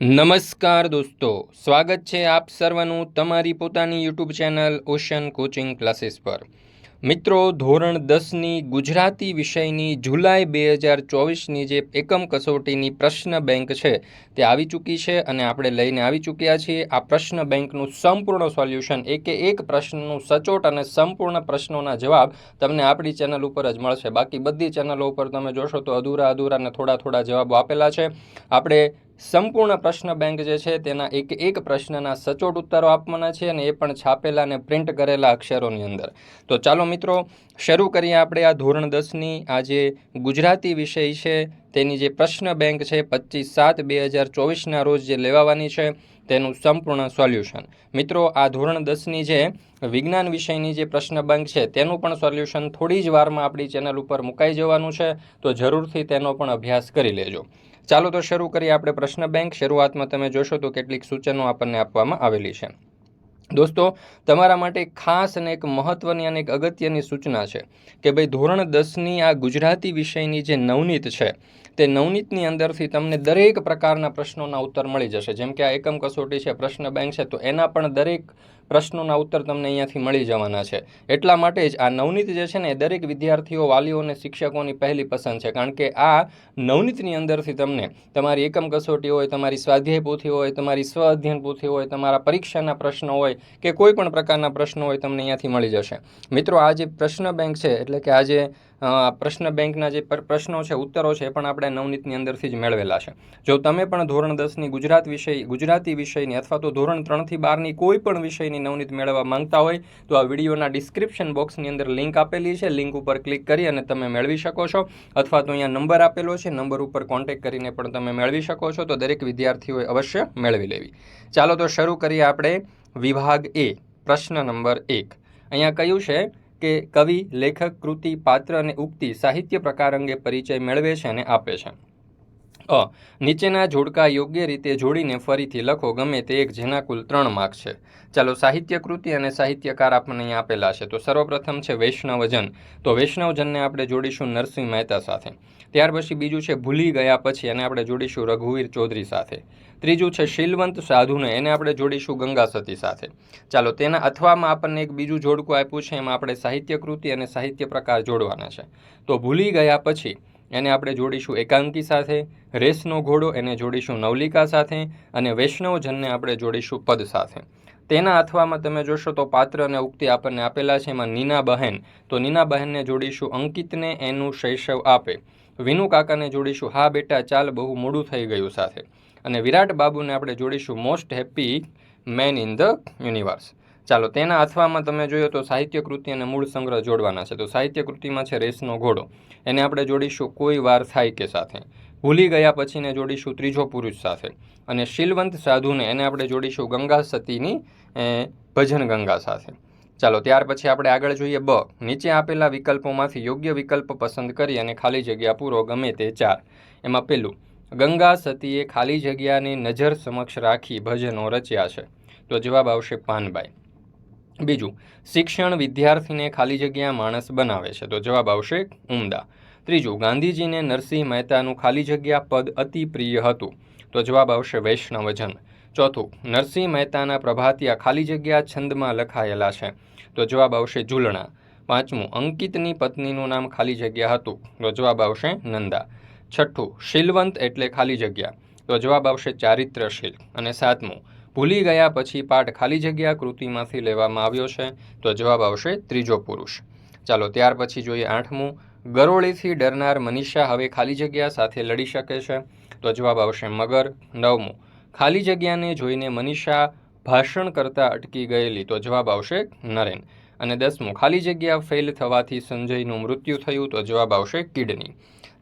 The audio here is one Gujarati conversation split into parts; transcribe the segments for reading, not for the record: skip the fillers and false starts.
નમસ્કાર દોસ્તો, સ્વાગત છે આપ સર્વનું તમારી પોતાની YouTube channel ocean coaching classes પર। મિત્રો, ધોરણ 10ની ગુજરાતી વિષયની જુલાઈ 2024ની જે એકમ કસોટીની પ્રશ્ન બેંક છે તે આવી ચૂકી છે અને આપણે લઈને આવી ચૂક્યા છીએ આ પ્રશ્ન બેંકનું સંપૂર્ણ સોલ્યુશન। એક પ્રશ્નનું સચોટ અને સંપૂર્ણ પ્રશ્નોના જવાબ તમને આપણી ચેનલ ઉપર જ મળશે। બાકી બધી ચેનલો ઉપર તમે જોશો તો અધૂરા અને થોડા જવાબો આપેલા છે। આપણે સંપૂર્ણ પ્રશ્ન બેંક જે છે તેના એક પ્રશ્નના સચોટ ઉત્તરો આપવાના છે અને એ પણ છાપેલા અને પ્રિન્ટ કરેલા અક્ષરોની અંદર। તો ચાલો મિત્રો, શરૂ કરીએ આપણે આ ધોરણ 10ની આ જે ગુજરાતી વિષય છે તેની જે પ્રશ્ન બેંક છે 25/7/2024ના રોજ જે લેવાવાની છે તેનું સંપૂર્ણ સોલ્યુશન। મિત્રો, આ ધોરણ 10ની જે વિજ્ઞાન વિષયની જે પ્રશ્ન બેંક છે તેનું પણ સોલ્યુશન થોડી જ વારમાં આપણી ચેનલ ઉપર મુકાઈ જવાનું છે, તો જરૂરથી તેનો પણ અભ્યાસ કરી લેજો। ચાલો તો શરૂ કરીએ આપણે પ્રશ્ન બેંક। શરૂઆતમાં તમે જોશો તો કેટલીક સૂચનો આપણને આપવામાં આવેલી છે। દોસ્તો, તમારા માટે ખાસ અને એક મહત્વની અને એક અગત્યની સૂચના છે કે ભાઈ ધોરણ 10ની આ ગુજરાતી વિષયની જે નવનીત છે તે નવનીતની અંદરથી તમને દરેક પ્રકારના પ્રશ્નોના ઉત્તર મળી જશે। જેમ કે આ એકમ કસોટી છે, પ્રશ્ન બેંક છે, તો એના પણ દરેક પ્રશ્નોના ઉત્તર તમને અહીંયાથી મળી જવાના છે। એટલા માટે જ આ નવનીત જે છે ને એ દરેક વિદ્યાર્થીઓ, વાલીઓ અને શિક્ષકોની પહેલી પસંદ છે, કારણ કે આ નવનીતની અંદરથી તમને તમારી એકમ કસોટી હોય, તમારી સ્વાધ્યાય પોથી હોય, તમારી સ્વ અધ્યયન પોથી હોય, તમારા પરીક્ષાના પ્રશ્નો હોય કે કોઈ પણ પ્રકારના પ્રશ્નો હોય તમને અહીંયાથી મળી જશે। મિત્રો, આ જે પ્રશ્ન બેંક છે એટલે કે આ જે પ્રશ્ન બેંકના જે પ્રશ્નો છે, ઉત્તરો છે, એ પણ આપણે નવનીતની અંદરથી જ મેળવેલા છે। જો તમે પણ ધોરણ 10ની ગુજરાતી વિષયની અથવા તો ધોરણ 3થી 12ની કોઈ પણ વિષયની નવનીત મેળવવા માંગતા હોય તો આ વિડીયોના ડિસ્ક્રિપ્શન બોક્સની અંદર લિંક આપેલી છે, લિંક ઉપર ક્લિક કરી અને તમે મેળવી શકો છો, અથવા તો અહીંયા નંબર આપેલો છે, નંબર ઉપર કોન્ટેક્ટ કરીને પણ તમે મેળવી શકો છો। તો દરેક વિદ્યાર્થીઓએ અવશ્ય મેળવી લેવી। ચાલો તો શરૂ કરીએ આપણે વિભાગ એ, પ્રશ્ન નંબર 1। અહીંયા કહ્યું છે કે કવિ, લેખક, કૃતિ, પાત્ર અને ઉક્તિ સાહિત્ય પ્રકાર અંગે પરિચય મેળવે છે અને આપે છે। નીચેના જોડકા યોગ્ય રીતે જોડીને ફરીથી લખો ગમે તે એક, જેના કુલ 3 માર્ક છે। ચાલો, સાહિત્ય કૃતિ અને સાહિત્યકાર આપણને અહીંયા આપેલા છે। તો સર્વપ્રથમ છે વૈષ્ણવજન, તો વૈષ્ણવજનને આપણે જોડીશું નરસિંહ મહેતા સાથે। ત્યાર પછી બીજું છે ભૂલી ગયા પછી, એને આપણે જોડીશું રઘુવીર ચૌધરી સાથે। ત્રીજું છે શીલવંત સાધુને, એને આપણે જોડીશું ગંગા સતી સાથે। ચાલો, તેના અથવામાં આપણને એક બીજું જોડકું આપ્યું છે, એમાં આપણે સાહિત્ય કૃતિ અને સાહિત્ય પ્રકાર જોડવાના છે। તો ભૂલી ગયા પછી એને આપણે જોડીશું એકાંકી સાથે, રેસનો ઘોડો એને જોડીશું નવલિકા સાથે, અને વૈષ્ણવજનને આપણે જોડીશું પદ સાથે। તેના અથવામાં તમે જોશો તો પાત્ર અને ઉક્તિ આપણને આપેલા છે, એમાં નીના બહેન, તો નીના બહેનને જોડીશું અંકિતને એનું શૈશવ આપે। વિનુ કાકાને જોડીશું હા બેટા ચાલ બહુ મોડું થઈ ગયું સાથે, અને વિરાટ બાબુને આપણે જોડીશું most happy man in the universe. ચાલો, તેના અથવામાં તમે જોયો તો સાહિત્ય કૃતિ અને મૂળ સંગ્રહ જોડવાના છે। તો સાહિત્ય કૃતિમાં છે રેસનો ઘોડો, એને આપણે જોડીશું કોઈ વાર થાય કે સાથે। ભૂલી ગયા પછીને જોડીશું ત્રીજો પુરુષ સાથે, અને શીલવંત સાધુને એને આપણે જોડીશું ગંગા સતીની ભજન ગંગા સાથે। ચાલો, ત્યાર પછી આપણે આગળ જોઈએ બ। નીચે આપેલા વિકલ્પોમાંથી યોગ્ય વિકલ્પ પસંદ કરી અને ખાલી જગ્યા પૂરો ગમે તે 4। એમાં પેલું, ગંગા સતીએ ખાલી જગ્યાને નજર સમક્ષ રાખી ભજનો રચ્યા છે, તો જવાબ આવશે પાનબાઈ। બીજું, શિક્ષણ વિદ્યાર્થીને ખાલી જગ્યા માણસ બનાવે છે, તો જવાબ આવશે ઉમદા। ત્રીજું, ગાંધીજીને નરસિંહ મહેતાનું ખાલી જગ્યા પદ અતિ પ્રિય હતું, તો જવાબ આવશે વૈષ્ણવજન। ચોથું, નરસિંહ મહેતાના પ્રભાતિયા ખાલી જગ્યા છંદમાં લખાયેલા છે, તો જવાબ આવશે ઝૂલણા। પાંચમું, અંકિતની પત્નીનું નામ ખાલી જગ્યા હતું, તો જવાબ આવશે નંદા। છઠ્ઠું, શીલવંત એટલે ખાલી જગ્યા, તો જવાબ આવશે ચારિત્રશીલ। અને સાતમું, ભૂલી ગયા પછી પાઠ ખાલી જગ્યા કૃતિમાંથી લેવામાં આવ્યો છે, તો જવાબ આવશે ત્રીજો પુરુષ। ચાલો, ત્યાર પછી જોઈએ 8મું, ગરોળીથી ડરનાર મનીષા હવે ખાલી જગ્યા સાથે લડી શકે છે, તો જવાબ આવશે મગર। 9મું, ખાલી જગ્યાને જોઈને મનીષા ભાષણ કરતા અટકી ગયેલી, તો જવાબ આવશે નરેન। અને 10મું, ખાલી જગ્યા ફેલ થવાથી સંજયનું મૃત્યુ થયું, તો જવાબ આવશે કિડની।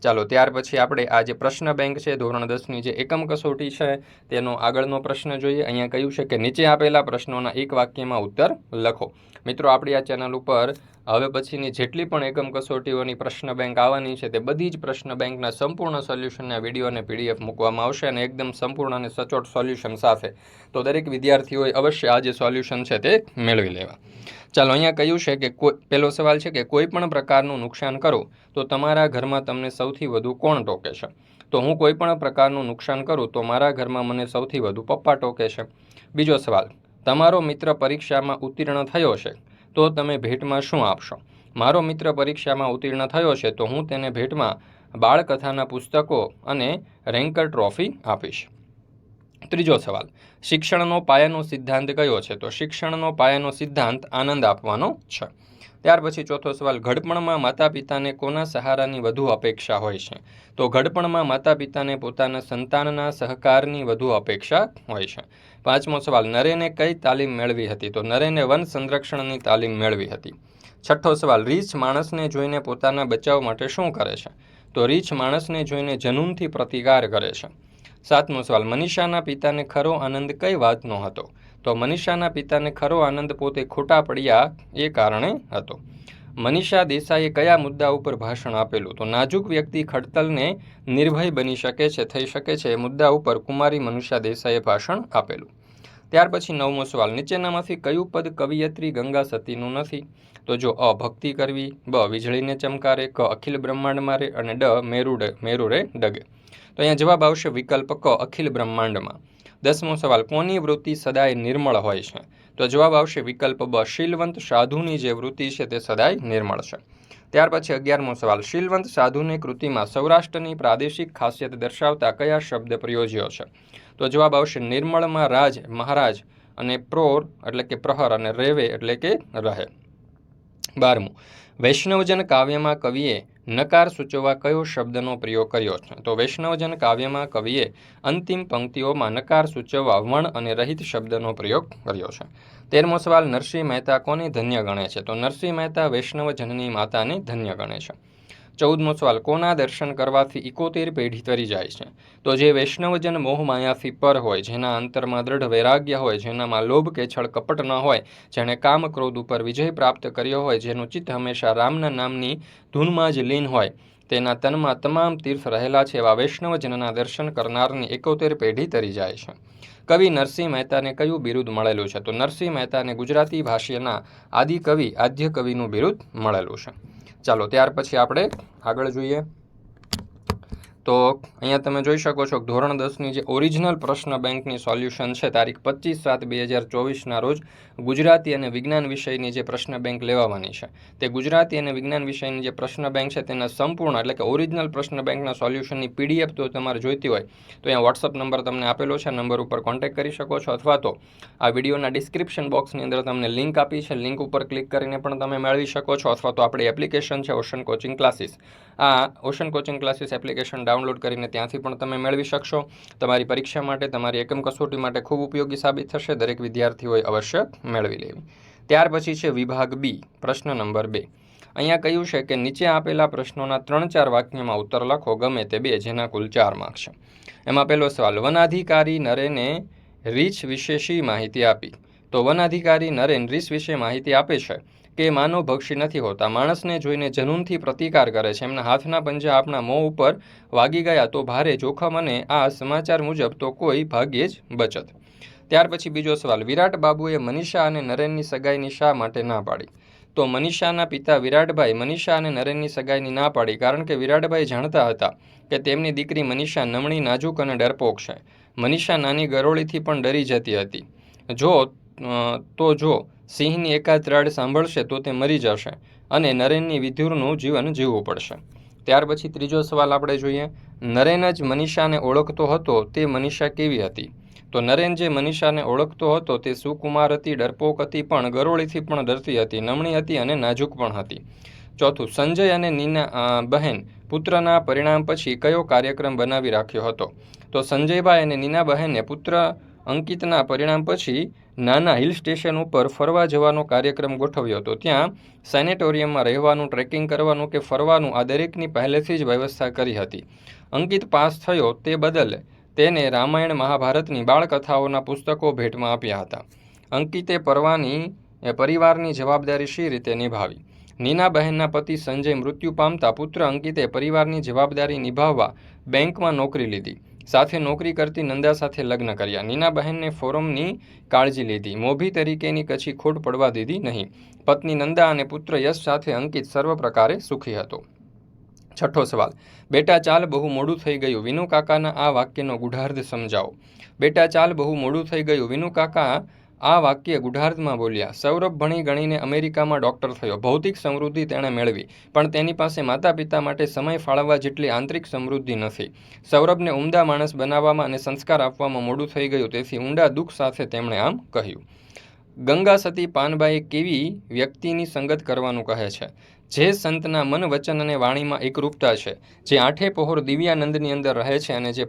ચાલો, ત્યાર પછી આપણે આ જે પ્રશ્ન બેંક છે ધોરણ 10ની જે એકમ કસોટી છે તેનો આગળનો પ્રશ્ન જોઈએ। અહીંયા કહ્યું છે કે નીચે આપેલા પ્રશ્નોના એક વાક્યમાં ઉત્તર લખો। મિત્રો, આપણી આ ચેનલ ઉપર હવે પછીની જેટલી પણ એકમ કસોટીઓની પ્રશ્ન બેંક આવવાની છે તે બધી જ પ્રશ્ન બેંકના સંપૂર્ણ સોલ્યુશનના વિડીયો અને પીડીએફ મૂકવામાં આવશે, અને એકદમ સંપૂર્ણ અને સચોટ સોલ્યુશન સાથે। તો દરેક વિદ્યાર્થીઓએ અવશ્ય આ જે સોલ્યુશન છે તે મેળવી લેવા। ચાલો અહીંયા કહ્યું છે કે પહેલો સવાલ છે કે કોઈ પણ પ્રકારનું નુકસાન કરો તો તમારા ઘરમાં તમને સૌથી વધુ કોણ ટોકે છે? તો હું કોઈ પણ પ્રકારનું નુકસાન કરું તો મારા ઘરમાં મને સૌથી વધુ પપ્પા ટોકે છે. બીજો સવાલ, તમારો મિત્ર પરીક્ષામાં ઉત્તીર્ણ થયો છે તો તમે ભેટમાં શું આપશો? મારો મિત્ર પરીક્ષામાં ઉત્તીર્ણ થયો છે તો હું તેને ભેટમાં બાળકથાના પુસ્તકો અને રેન્કર ટ્રોફી આપીશ. ત્રીજો સવાલ, શિક્ષણનો પાયાનો સિદ્ધાંત કયો છે? તો શિક્ષણનો પાયાનો સિદ્ધાંત આનંદ આપવાનો છે. ત્યાર પછી ચોથો સવાલ, ઘડપણમાં માતા પિતાને કોના સહારાની વધુ અપેક્ષા હોય છે? તો ઘડપણમાં માતા પિતાને પોતાના સંતાનના સહકારની વધુ અપેક્ષા હોય છે. પાંચમો સવાલ, નરેને કઈ તાલીમ મેળવી હતી? તો નરેને વન સંરક્ષણની તાલીમ મેળવી હતી. છઠ્ઠો સવાલ, રીછ માણસને જોઈને પોતાના બચાવ માટે શું કરે છે? તો રીછ માણસને જોઈને જનૂનથી પ્રતિકાર કરે છે. સાતમો સવાલ, મનીષાના પિતાને ખરો આનંદ કઈ વાતનો હતો? તો મનીષાના પિતાને ખરો આનંદ પોતે ખોટા પડ્યા એ કારણે હતો. મનીષા દેસાઈએ કયા મુદ્દા ઉપર ભાષણ આપેલું? તો નાજુક વ્યક્તિ ખડતલને નિર્ભય બની શકે છે, થઈ શકે છે એ મુદ્દા ઉપર કુમારી મનીષા દેસાઈએ ભાષણ આપેલું. ત્યાર પછી નવમો સવાલ, નીચેનામાંથી કયું પદ કવિયત્રી ગંગા સતીનું નથી? તો જો અ ભક્તિ કરવી, બ વીજળીને ચમકારે, ક અખિલ બ્રહ્માંડ મારે અને ડ મેરુરે ડગે. તો અહીંયા જવાબ આવશે વિકલ્પ ક, અખિલ બ્રહ્માંડમાં. 10મો સવાલ, કોની વૃત્તિ સદાય નિર્મળ હોય છે? તો જવાબ આવશે વિકલ્પ બ, શીલવંત સાધુની જે વૃત્તિ છે તે સદાય નિર્મળ છે. ત્યાર પછી 11મો સવાલ, શીલવંત સાધુની કૃતિમાં સૌરાષ્ટ્રની પ્રાદેશિક ખાસિયત દર્શાવતા કયા શબ્દ પ્રયોજ્યો છે? તો જવાબ આવશે નિર્મળમાં રાજ, મહારાજ અને પ્રોર એટલે કે પ્રહર અને રેવે એટલે કે રહે. 12મું, વૈષ્ણવજન કાવ્યમાં કવિએ નકાર સૂચવવા કયો શબ્દનો પ્રયોગ કર્યો છે? તો વૈષ્ણવજન કાવ્યમાં કવિએ અંતિમ પંક્તિઓમાં નકાર સૂચવવા વણ અને રહિત શબ્દનો પ્રયોગ કર્યો છે. 13મો સવાલ, નરસિંહ મહેતા કોને ધન્ય ગણે છે? તો નરસિંહ મહેતા વૈષ્ણવજનની માતાને ધન્ય ગણે છે. 14મો સવાલ, કોના દર્શન કરવાથી 71 પેઢી તરી જાય છે? તો જે વૈષ્ણવજન મોહમાયાથી પર હોય, જેના અંતરમાં દ્રઢ વૈરાગ્ય હોય, જેનામાં લોભ કે છળ કપટ ન હોય, જેણે કામ ક્રોધ ઉપર વિજય પ્રાપ્ત કર્યો હોય, જેનું ચિત્ત હંમેશા રામના નામની ધૂનમાં જ લીન હોય, તેના તનમાં તમામ તીર્થ રહેલા છે એવા વૈષ્ણવજનના દર્શન કરનારની 71 પેઢી તરી જાય છે. કવિ નરસિંહ મહેતાને કયું બિરુદ મળેલું છે? તો નરસિંહ મહેતાને ગુજરાતી ભાષાના આદિકવિ, આદ્ય કવિનું બિરુદ મળેલું છે. ચાલો ત્યાર પછી આપણે આગળ જોઈએ. તો અહીંયા તમે જોઈ શકો છો ધોરણ 10ની જે ઓરિજિનલ પ્રશ્ન બેંકની સોલ્યુશન છે તારીખ 25/7/2024ના રોજ ગુજરાતી અને વિજ્ઞાન વિષયની જે પ્રશ્ન બેંક લેવાની છે તે ગુજરાતી અને વિજ્ઞાન વિષયની જે પ્રશ્ન બેંક છે તેના સંપૂર્ણ એટલે કે ઓરિજિનલ પ્રશ્ન બેંકના સોલ્યુશનની પીડીએફ તો તમારે જોઈતી હોય તો અહીંયા વોટ્સઅપ નંબર તમને આપેલો છે, નંબર ઉપર કોન્ટેક્ટ કરી શકો છો અથવા તો આ વિડીયોના ડિસ્ક્રિપ્શન બોક્સની અંદર તમને લિંક આપી છે, લિંક ઉપર ક્લિક કરીને પણ તમે મેળવી શકો છો અથવા તો આપણી એપ્લિકેશન છે ઓશન કોચિંગ ક્લાસીસ. આ ocean coaching classes application download કરીને ત્યાંથી પણ તમે મેળવી શકશો. તમારી પરીક્ષા માટે, તમારી એકમ કસોટી માટે ખૂબ ઉપયોગી સાબિત થશે. દરેક વિદ્યાર્થીઓએ અવશ્ય મેળવી લેવી. ત્યાર પછી છે વિભાગ બી, પ્રશ્ન નંબર 2. અહીંયા કહ્યું છે કે નીચે આપેલા પ્રશ્નોના 3-4 વાક્યમાં ઉત્તર લખો, ગમે તે 2, જેના કુલ 4 માર્ક છે. એમાં પહેલો સવાલ, વનાધિકારી નરેને રીછ વિશે શી માહિતી આપી? તો વનાધિકારી નરેન રીછ વિશે માહિતી આપે છે કે માનવ ભક્ષી નથી હોતા, માણસને જોઈને જનૂનથી પ્રતિકાર કરે છે, એમના હાથના પંજા આપણા મોં ઉપર વાગી ગયા તો ભારે જોખમ અને આ સમાચાર મુજબ તો કોઈ ભાગ્યે જ બચત. ત્યાર પછી બીજો સવાલ, વિરાટ બાબુએ મનીષા અને નરેનની સગાઈની શા માટે ના પાડી? તો મનીષાના પિતા વિરાટભાઈ મનીષા અને નરેનની સગાઈની ના પાડી કારણ કે વિરાટભાઈ જાણતા હતા કે તેમની દીકરી મનીષા નમણી, નાજુક અને ડરપોક છે. મનીષા નાની ગરોળીથી પણ ડરી જતી હતી. જો સિંહની એકાદ ત્રાડ સાંભળશે તો તે મરી જશે અને નરેનની વિધુરનું જીવન જીવવું પડશે. ત્યાર પછી ત્રીજો સવાલ આપણે જોઈએ, નરેન જ મનીષાને ઓળખતો હતો તે મનીષા કેવી હતી? તો નરેન જે મનીષાને ઓળખતો હતો તે સુકુમાર હતી, ડરપોક હતી, પણ ગરોળીથી પણ ડરતી હતી, નમણી હતી અને નાજુક પણ હતી. ચોથું, સંજય અને નીના બહેન પુત્રના પરિણામ પછી કયો કાર્યક્રમ બનાવી રાખ્યો હતો? તો સંજયભાઈ અને નીના બહેને પુત્ર અંકિતના પરિણામ પછી નાના હિલ સ્ટેશન ઉપર ફરવા જવાનો કાર્યક્રમ ગોઠવ્યો હતો. ત્યાં સેનેટોરિયમમાં રહેવાનું, ટ્રેકિંગ કરવાનું કે ફરવાનું આ દરેકની પહેલેથી જ વ્યવસ્થા કરી હતી. અંકિત પાસ થયો તે બદલ તેને રામાયણ મહાભારતની બાળકથાઓના પુસ્તકો ભેટમાં આપ્યા હતા. અંકિતે પરિવારની જવાબદારી શી રીતે નિભાવી? નીના બહેનના પતિ સંજય મૃત્યુ પામતા પુત્ર અંકિતે પરિવારની જવાબદારી નિભાવવા બેંકમાં નોકરી લીધી. સાથે નોકરી કરતી નંદા સાથે લગ્ન કર્યા. નીનાબહેનને ફોરમની કાળજી લીધી. મોભી તરીકેની કછી ખોટ પડવા દીધી નહીં. પત્ની નંદા અને પુત્ર યશ સાથે અંકિત સર્વ પ્રકારે સુખી હતો. છઠ્ઠો સવાલ, બેટા ચાલ બહુ મોડું થઈ ગયું. વિનુ કાકાના આ વાક્યનો ગુઢાર્થ સમજાવો. બેટા ચાલ બહુ મોડું થઈ ગયું. વિનુ કાકા આ વાક્ય ગુઢાર્થમાં બોલ્યા. સૌરભ ભણી ગણીને અમેરિકામાં ડૉક્ટર થયો. ભૌતિક સમૃદ્ધિ તેણે મેળવી, પણ તેની પાસે માતા પિતા માટે સમય ફાળવવા જેટલી આંતરિક સમૃદ્ધિ નથી. સૌરભને ઉમદા માણસ બનાવવામાં અને સંસ્કાર આપવામાં મોડું થઈ ગયું. તેથી ઊંડા દુઃખ સાથે તેમણે આમ કહ્યું. ગંગા સતી પાનબાઈએ કેવી વ્યક્તિની સંગત કરવાનું કહે છે? જે સંતના મન વચન અને વાણીમાં એકરૂપતા છે, જે આઠે પહોર દિવ્યાનંદની અંદર રહે છે અને જે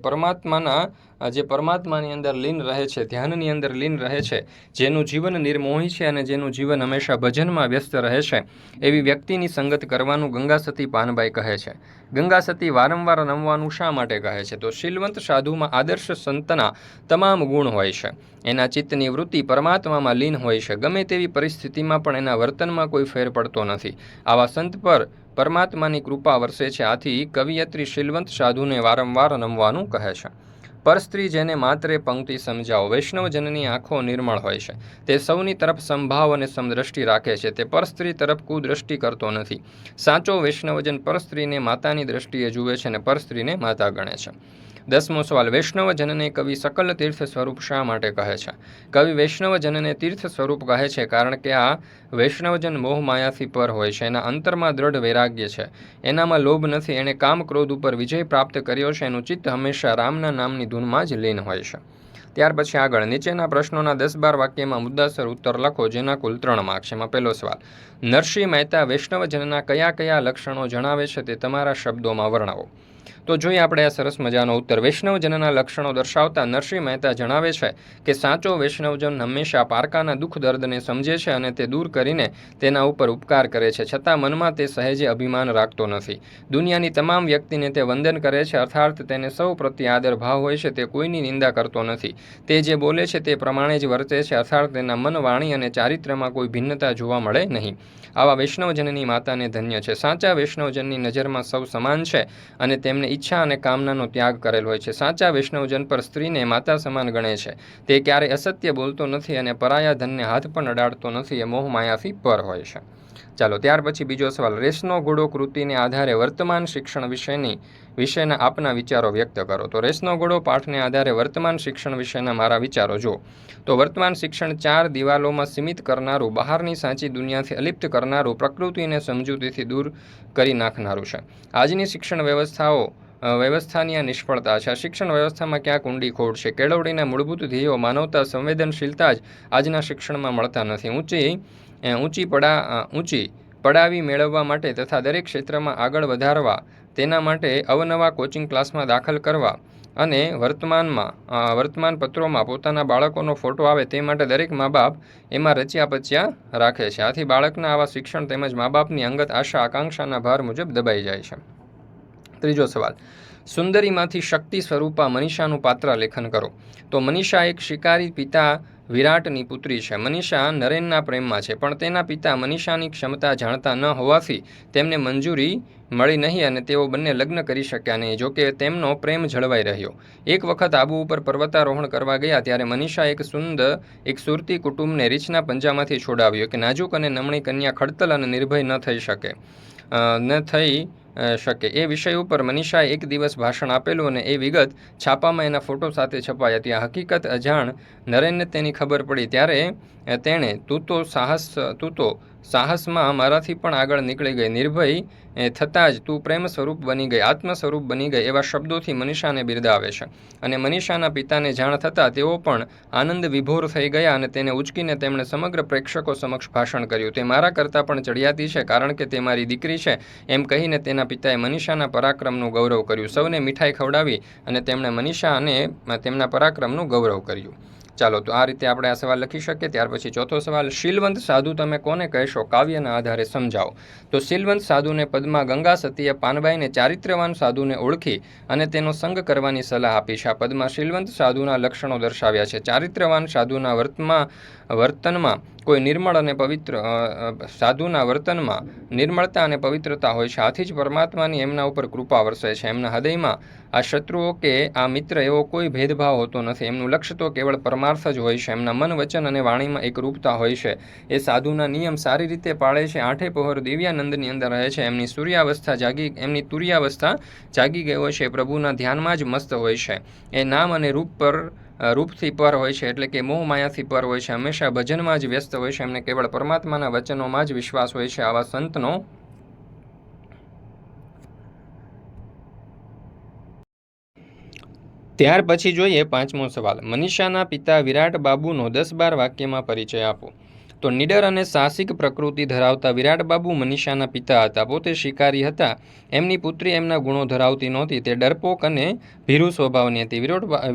પરમાત્માની અંદર લીન રહે છે, ધ્યાનની અંદર લીન રહે છે, જેનું જીવન નિર્મોહી છે અને જેનું જીવન હંમેશા ભજનમાં વ્યસ્ત રહે છે, એવી વ્યક્તિની સંગત કરવાનું ગંગા સતી પાનબાઈ કહે છે. ગંગા સતી વારંવાર નમવાનું શા માટે કહે છે? તો શીલવંત સાધુમાં આદર્શ સંતના તમામ ગુણ હોય છે. એના ચિત્તની વૃત્તિ પરમાત્મામાં લીન હોય છે. ગમે તેવી પરિસ્થિતિમાં પણ એના વર્તનમાં કોઈ ફેર પડતો નથી. આવા સંત પર પરમાત્માની કૃપા વરસે છે. આથી કવિયત્રી શીલવંત સાધુને વારંવાર નમવાનું કહે છે. પરસ્ત્રી જેને માત્રે પંક્તિ સમજાવો. વૈષ્ણવજનની આંખો નિર્મળ હોય છે. તે સૌની તરફ સંભાવ અને સમદ્રષ્ટિ રાખે છે. તે પરસ્ત્રી તરફ કુદ્રષ્ટિ કરતો નથી. સાચો વૈષ્ણવજન પરસ્ત્રીને માતાની દ્રષ્ટિએ જુએ છે અને પરસ્ત્રીને માતા ગણે છે. 10મો સવાલ, વૈષ્ણવજનને કવિ સકલ તીર્થ સ્વરૂપ શા માટે કહે છે? કવિ વૈષ્ણવજનને તીર્થ સ્વરૂપ કહે છે કારણ કે આ વૈષ્ણવજન મોહ માયાથી પર હોય છે. એના અંતરમાં દ્રઢ વૈરાગ્ય છે. એનામાં લોભ નથી. એણે કામ ક્રોધ ઉપર વિજય પ્રાપ્ત કર્યો છે. એનું ચિત્ત હંમેશા રામના નામની ધૂનમાં જ લીન હોય છે. ત્યાર પછી આગળ નીચેના પ્રશ્નોના 10-12 વાક્યમાં મુદ્દાસર ઉત્તર લખો, જેના કુલ 3 માર્ક છે. એમાં પહેલો સવાલ, નરસિંહ મહેતા વૈષ્ણવજનના કયા કયા લક્ષણો જણાવે છે તે તમારા શબ્દોમાં વર્ણવો. તો જોઈએ આપણે આ સરસ મજાનો ઉત્તર. વૈષ્ણવજનના લક્ષણો દર્શાવતા નરસિંહ મહેતા જણાવે છે કે સાચો વૈષ્ણવજન હંમેશા પારકાના દુઃખ દર્દને સમજે છે અને તે દૂર કરીને તેના ઉપર ઉપકાર કરે છે, છતાં મનમાં તે સહેજે અભિમાન રાખતો નથી. દુનિયાની તમામ વ્યક્તિને તે વંદન કરે છે, અર્થાત તેને સૌ પ્રત્યે આદર ભાવ હોય છે. તે કોઈની નિંદા કરતો નથી. તે જે બોલે છે તે પ્રમાણે જ વર્તે છે, અર્થાત તેના મન, વાણી અને ચારિત્ર્યમાં કોઈ ભિન્નતા જોવા મળે નહીં. આવા વૈષ્ણવજનની માતાને ધન્ય છે. સાચા વૈષ્ણવજનની નજરમાં સૌ સમાન છે અને તેમને ઈચ્છા અને કામનાનો ત્યાગ કરેલ હોય છે. સાચા વૈષ્ણવજન પર સ્ત્રીને માતા સમાન ગણે છે. તે ક્યારેય અસત્ય બોલતો નથી અને પરાયા ધનને હાથ પણ અડાડતો નથી. એ મોહ માયાથી પર હોય છે. ચાલો ત્યાર પછી બીજો સવાલ, રેસનો ઘોડો કૃતિને આધારે વર્તમાન શિક્ષણ વિશેના આપના વિચારો વ્યક્ત કરો. તો રેસનો ઘોડો પાઠને આધારે વર્તમાન શિક્ષણ વિશેના મારા વિચારો જો. તો વર્તમાન શિક્ષણ 4 દિવાલોમાં સીમિત કરનારું, બહારની સાચી દુનિયાથી અલિપ્ત કરનારું, પ્રકૃતિને સમજૂતીથી દૂર કરી નાખનારું છે. આજની શિક્ષણ વ્યવસ્થાની આ નિષ્ફળતા છે. આ શિક્ષણ વ્યવસ્થામાં ક્યાંક ઊંડી ખોટ છે. કેળવણીના મૂળભૂત ધ્યેયો, માનવતા, સંવેદનશીલતા જ આજના શિક્ષણમાં મળતા નથી. ઊંચી પડાવી મેળવવા માટે તથા દરેક ક્ષેત્રમાં આગળ વધારવા, તેના માટે અવનવા કોચિંગ ક્લાસમાં દાખલ કરવા અને વર્તમાનપત્રોમાં પોતાના બાળકોનો ફોટો આવે તે માટે દરેક મા બાપ એમાં રચ્યા પચ્યા રાખે છે. આથી બાળકના આવા શિક્ષણ તેમજ મા બાપની અંગત આશા આકાંક્ષાના ભાર મુજબ દબાઈ જાય છે. ત્રીજો સવાલ, સુંદરીમાંથી શક્તિ સ્વરૂપા મનીષાનું પાત્ર લેખન કરો. તો મનીષા એક શિકારી પિતા વિરાટની પુત્રી છે. મનીષા નરેનના પ્રેમમાં છે, પણ તેના પિતા મનીષાની ક્ષમતા જાણતા ન હોવાથી તેમને મંજૂરી મળી નહીં અને તેઓ બંને લગ્ન કરી શક્યા નહીં. જોકે તેમનો પ્રેમ જળવાઈ રહ્યો. એક વખત આબુ ઉપર પર્વતારોહણ કરવા ગયા ત્યારે મનીષા એક સુરતી કુટુંબને રીછના પંજામાંથી છોડાવ્યો કે નાજુક અને નમણી કન્યા ખડતલ અને નિર્ભય ન થઈ શકે. એ વિષય ઉપર મનીષાએ એક દિવસ ભાષણ આપેલું અને એ વિગત છાપામાં એના ફોટો સાથે છપાઈ હતી. આ હકીકત અજાણ નરેનને તેની ખબર પડી ત્યારે તેણે તું તો સાહસમાં મારાથી પણ આગળ નીકળી ગઈ, નિર્ભય થતાં જ તું પ્રેમ સ્વરૂપ બની ગઈ, આત્મ સ્વરૂપ બની ગઈ, એવા શબ્દોથી મનીષાને બિરદાવે છે. અને મનીષાના પિતાને જાણ થતાં તેઓ પણ આનંદ વિભોર થઈ ગયા અને તેને ઉચકીને તેમણે સમગ્ર પ્રેક્ષકો સમક્ષ ભાષણ કર્યું. તે મારા કરતાં પણ ચડિયાતી છે કારણ કે તે મારી દીકરી છે, એમ કહીને તેના પિતાએ મનીષાના પરાક્રમનું ગૌરવ કર્યું. સૌને મીઠાઈ ખવડાવી અને તેમણે મનીષા અને તેમના પરાક્રમનું ગૌરવ કર્યું. ચાલો તો આ રીતે આપણે આ સવાલ લખી શકીએ. ત્યાર પછી ચોથો સવાલ, શીલવંત સાધુ તમે કોને કહેશો? કાવ્યના આધારે સમજાવો. તો શીલવંત સાધુને પદમાં ગંગા સતીએ પાનબાઈને ચારિત્ર્યવાન સાધુને ઓળખી અને તેનો સંગ કરવાની સલાહ આપી છે. આ પદમાં શીલવંત સાધુના લક્ષણો દર્શાવ્યા છે. ચારિત્ર્યવાન સાધુના વર્તનમાં કોઈ નિર્મળ અને પવિત્ર સાધુના વર્તનમાં નિર્મળતા અને પવિત્રતા હોય છે. આથી જ પરમાત્માની એમના ઉપર કૃપા વરસે છે. એમના હૃદયમાં આ શત્રુઓ કે આ મિત્ર એવો કોઈ ભેદભાવ હોતો નથી. એમનું લક્ષ્ય તો કેવળ પરમાર્થ જ હોય છે. એમના મન, વચન અને વાણીમાં એકરૂપતા હોય છે. એ સાધુના નિયમ સારી રીતે પાળે છે. આઠે પહોર દિવ્યાનંદની અંદર રહે છે. એમની તુર્યાવસ્થા જાગી ગઈ હોય છે. પ્રભુના ધ્યાનમાં જ મસ્ત હોય છે. એ નામ અને રૂપથી પર હોય છે, એટલે કે મોહ માયાથી પર હોય છે. હંમેશા ભજનમાં જ વ્યસ્ત હોય છે. એમને કેવળ પરમાત્માના વચનોમાં જ વિશ્વાસ હોય છે. આવા સંતનો ત્યાર પછી જોઈએ 5મો સવાલ. મનીષાના પિતા વિરાટ બાબુનો 10-12 વાક્યમાં પરિચય આપો. તો નિડર અને સાહસિક પ્રકૃતિ ધરાવતા વિરાટ બાબુ મનીષાના પિતા હતા. પોતે શિકારી હતા. એમની પુત્રી એમના ગુણો ધરાવતી નહોતી. તે ડરપોક અને ભીરુ સ્વભાવની હતી.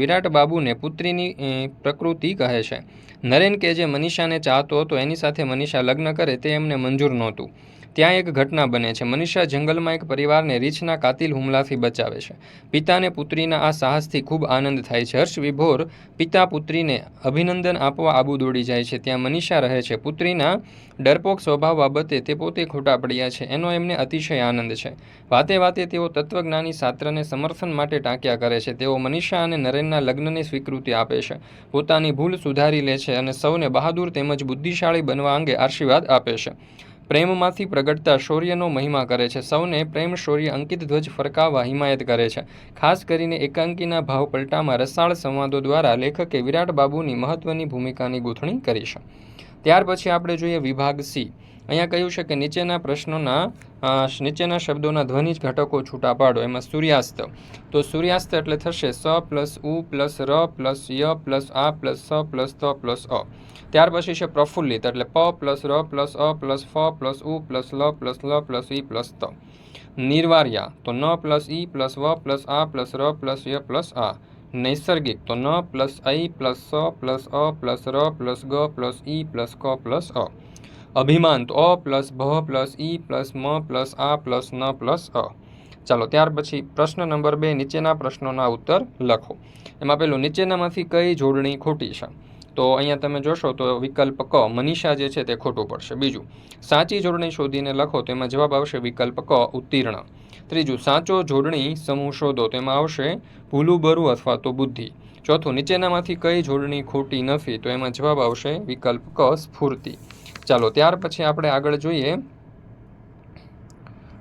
વિરાટ બાબુને પુત્રીની પ્રકૃતિ કહે છે. નરેન કે જે મનીષાને ચાહતો હતો, એની સાથે મનીષા લગ્ન કરે તે એમને મંજૂર નહોતું. ત્યાં એક ઘટના બને છે. મનીષા જંગલમાં એક પરિવારને રીંછના કાતિલ હુમલાથી બચાવે છે. પિતાને પુત્રીના આ સાહસથી ખૂબ આનંદ થાય છે. હર્ષ વિભોર પિતા પુત્રીને અભિનંદન આપવા આબુ દોડી જાય છે. ત્યાં મનીષા રહે છે. પુત્રીના ડરપોક સ્વભાવ બાબતે તે પોતે ખોટા પડ્યા છે. એનો એમને અતિશય આનંદ છે. વાતે વાતે તેઓ તત્વજ્ઞાની શાસ્ત્રને સમર્થન માટે ટાંક્યા કરે છે. તેઓ મનીષા અને નરેનના લગ્નની સ્વીકૃતિ આપે છે. પોતાની ભૂલ સુધારી લે છે અને સૌને બહાદુર તેમજ બુદ્ધિશાળી બનવા અંગે આશીર્વાદ આપે છે. પ્રેમમાંથી પ્રગટતા શૌર્યનો મહિમા કરે છે. સૌને પ્રેમ શૌર્ય અંકિત ધ્વજ ફરકાવવા હિમાયત કરે છે. ખાસ કરીને એકાંકીના ભાવ પલટામાં રસાળ સંવાદો દ્વારા લેખકે વિરાટ બાબુની મહત્વની ભૂમિકાની ગૂંથણી કરી છે. ત્યાર પછી આપણે જોઈએ વિભાગ સી. અહીંયા કહ્યું છે કે નીચેના શબ્દોના ધ્વનિ ઘટકો છૂટા પાડો. એમાં સૂર્યાસ્ત. તો સૂર્યાસ્ત એટલે થશે સ પ્લસ ઉ પ્લસ ર પ્લસ ય પ્લસ આ પ્લસ સ પ્લસ ત પ્લસ અ. ત્યાર પછી છે પ્રફુલ્લિત એટલે પ પ્લસ ર પ્લસ અ પ્લસ ફ પ્લસ ઉ પ્લસ લ પ્લસ ઈ પ્લસ ત. નિર્વાર્યા તો ન પ્લસ ઈ પ્લસ વ પ્લસ આ પ્લસ ર પ્લસ ય પ્લસ આ. નૈસર્ગિક તો ન પ્લસ આઈ પ્લસ સ પ્લસ અ પ્લસ ર પ્લસ ગ પ્લસ ઈ પ્લસ ક પ્લસ અ. અભિમાન તો અ પ્લસ ભ પ્લસ ઈ પ્લસ મ પ્લસ આ પ્લસ ન પ્લસ અ. ચાલો ત્યાર પછી પ્રશ્ન નંબર 2. નીચેના પ્રશ્નોના ઉત્તર લખો. એમાં પેલું નીચેનામાંથી કઈ જોડણી ખોટી છે? તો અહીંયા તમે જોશો તો વિકલ્પ ક મનીષા જે છે તે ખોટું પડશે. બીજું સાચી જોડણી શોધીને લખો તો એમાં જવાબ આવશે વિકલ્પ ક ઉત્તીર્ણ. ત્રીજું સાચો જોડણી સમૂહ શોધો તો એમાં આવશે ભૂલુબરું અથવા તો બુદ્ધિ. ચોથું નીચેનામાંથી કઈ જોડણી ખોટી નથી? તો એમાં જવાબ આવશે વિકલ્પ ક સ્ફૂર્તિ. ચાલો ત્યાર પછી આપણે આગળ જોઈએ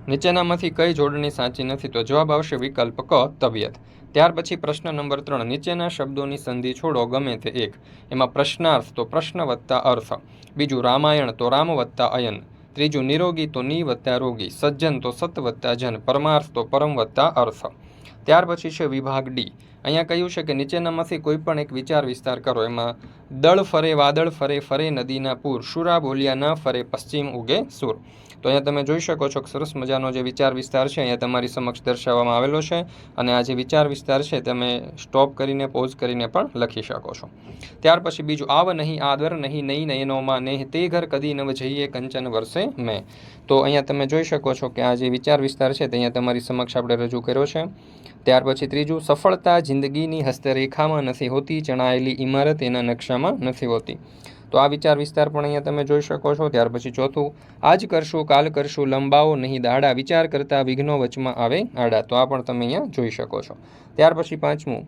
નીચેનામાંથી કઈ જોડણી સાચી નથી? તો જવાબ આવશે વિકલ્પ ક તબિયત. ત્યાર પછી પ્રશ્ન નંબર 3. નીચેના શબ્દોની સંધિ છોડો ગમે તે એક. એમાં પ્રશ્નાર્થ તો પ્રશ્ન વત્તા અર્થ. બીજું રામાયણ તો રામ વત્તા અયન. ત્રીજું નિરોગી તો ની વત્તા રોગી. સજ્જન તો સત વત્તા જન. પરમાર્થ તો પરમ વત્તા અર્થ. ત્યાર પછી છે વિભાગ ડી. અહીંયા કહ્યું છે કે નીચેનામાંથી કોઈ પણ એક વિચાર વિસ્તાર કરો. એમાં દળ ફરે વાદળ ફરે ફરે નદીના પૂર. શુરા બોલ્યા ન ફરે પશ્ચિમ ઉગે સૂર. તો અહીંયા તમે જોઈ શકો છો કે સરસ મજાનો જે વિચાર વિસ્તાર છે અહીંયા તમારી સમક્ષ દર્શાવવામાં આવેલો છે. અને આ જે વિચાર વિસ્તાર છે તમે સ્ટોપ કરીને પોઝ કરીને પણ લખી શકો છો. ત્યાર પછી બીજું આવ નહીં આદર નહીં નહીં નયનોમાં નેહ તે ઘર કદી નવ જઈએ કંચન વર્ષે મેં. તો અહીંયા તમે જોઈ શકો છો કે આ જે વિચાર વિસ્તાર છે તે અહીંયા તમારી સમક્ષ આપણે રજૂ કર્યો છે. ત્યાર પછી ત્રીજું સફળતા જિંદગીની હસ્તરેખામાં નથી હોતી, ચણાયેલી ઇમારત એના નકશામાં નથી હોતી. તો આ વિચાર વિસ્તાર પણ અહીંયા તમે જોઈ શકો છો. ત્યાર પછી ચોથું આજ કરશું કાલ કરશું લંબાવો નહીં દાડા, વિચાર કરતા વિઘ્નો વચમાં આવે આડા. તો આ પણ તમે અહીંયા જોઈ શકો છો. ત્યાર પછી પાંચમું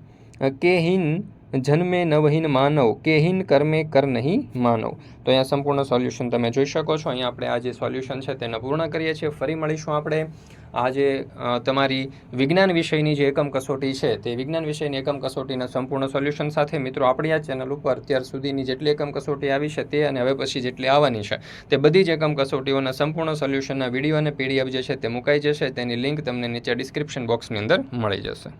કેહીન જન્મે નવહીન માનવ, કેહીન કર્મે કર નહીં માનવ. તો અહીંયા સંપૂર્ણ સોલ્યુશન તમે જોઈ શકો છો. અહીંયા આપણે આ જે સોલ્યુશન છે તેને પૂર્ણ કરીએ છીએ. ફરી મળીશું આપણે આજે તમારી વિજ્ઞાન વિષયની જે એકમ કસોટી છે તે વિજ્ઞાન વિષયની એકમ કસોટીના સંપૂર્ણ સોલ્યુશન સાથે. મિત્રો આપણી આ ચેનલ ઉપર અત્યાર સુધીની જેટલી એકમ કસોટી આવી છે તે અને હવે પછી જેટલી આવવાની છે તે બધી જ એકમ કસોટીઓના સંપૂર્ણ સોલ્યુશનના વિડીયો અને પીડીએફ જે છે તે મુકાઈ જશે. તેની લિંક તમને નીચે ડિસ્ક્રિપ્શન બોક્સની અંદર મળી જશે.